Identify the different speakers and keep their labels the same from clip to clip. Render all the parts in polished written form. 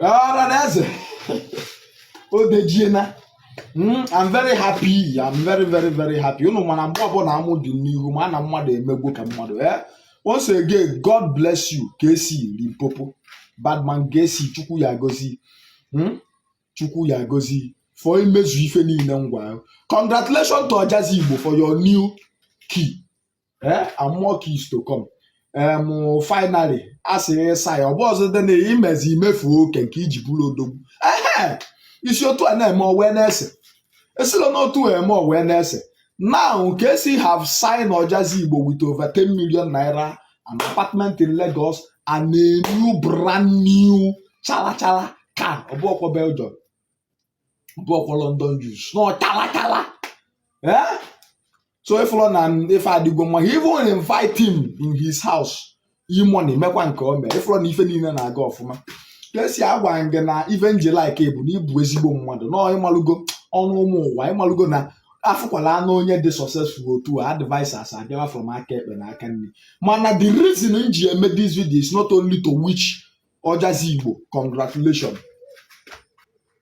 Speaker 1: Ah, that's it. Oh, the Gina. I'm very happy. I'm very, very, very happy. You know, when I'm born, I'm the new man. I'm mother, mother. Once again, God bless you, Kcee Limpopo. Badman Kcee, Chuku Yagozi. Chuku Yagozi. For imezu ife niile ngwa. Congratulations to Ojazzy Igbo for your new key. And more keys to come. Finally, as I say, I was the name as he may for Kenki Bulo. Isi otu a na-eme awareness. Esilo n'otu eme awareness. Now, Kcee have signed Ojazzy Igbo with over 10 million naira, an apartment in Lagos, and a new brand new chala car. Obuokwo Belgium. Obuokwo London use. No, chala. So if I do go, he even invite him in his house. Money, make one come. If I even in na go for Kcee agwa na even je like ebu na ibu ezigbo mmadụ no ịmalụgo ọnụ ụmụ ụwa ịmalụgo na afụkwala anụ onye dị successful otu advisors abịawa from aka ekpe na aka nri mana the reason nji eme this video is not only to wish Ojazzy Igbo congratulations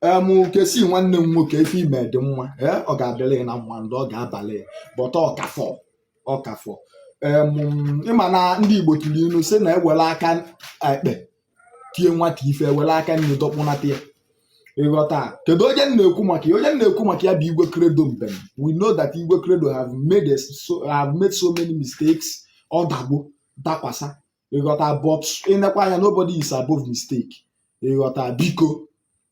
Speaker 1: Kcee nwanne m nwoke ife ime dị mma ọ ga-adịrị na mma ndị ọ ga-abalị but ọkafọ ịma na ndị Igbo tiri ilu sị na ewere aka ekpe tie nwata ife were aka nne dọkpụnata ya ịghọta kedu onye na-ekwu maka ya bụ igwe credo mbem. We know that igwe credo have made so many mistakes ọ dagbo dakwasa ịghọta but ịnekwa anya nobody is above mistake ịghọta biko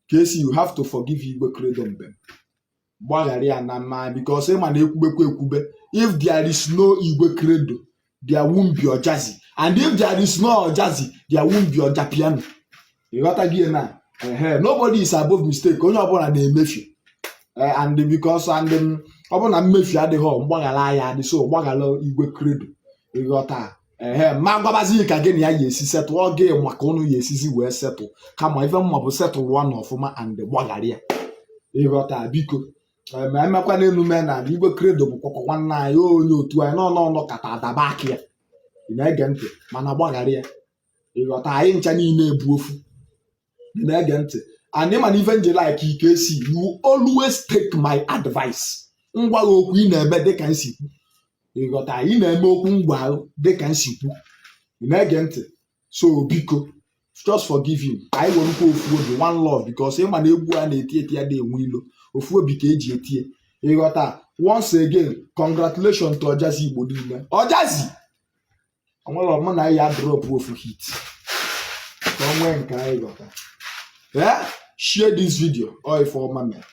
Speaker 1: Kcee you have to forgive igwe credo mbem gbaghara ya na mma because ịma na ekwube if there is no igwe credo there won't be Ojazzy. And if there is no Ojazzy, there won't be Ojapiano. You got again now. Nobody is above mistake. Only upon a mafia. And because upon a mafia the home, Bagala, the so Bagalo, Igwe credo. You got Mangabazi again, yes, settle all game, Macono, yes, is well settled. Come on, even more settle one of them and the Bagaria. You got Biko. I'm a man and Igwe credo, one night, oh, no, two, I no, kata back here. Ị na-ege ntị mana gbaghara ya ịghọta anyị ncha niile ebu ofu ị na-ege ntị and ịma na ife nje like Kcee you always take my advice ngwa okwu ị na-eme dịka nsikwu ịghọta anyị na-eme okwu ngwa dịka nsikwu ị na-ege ntị so biko just forgive him anyị werukwa ofu obi one love because ịma na egwu a na-eti ya dị enwe ilo ofu obi ka eji etie ịghọta once again congratulations to Ojazzy Igbo niile Ojazzy I'm gonna ya drop off hit. Somewhere in Kaigo. Share this video or for my man.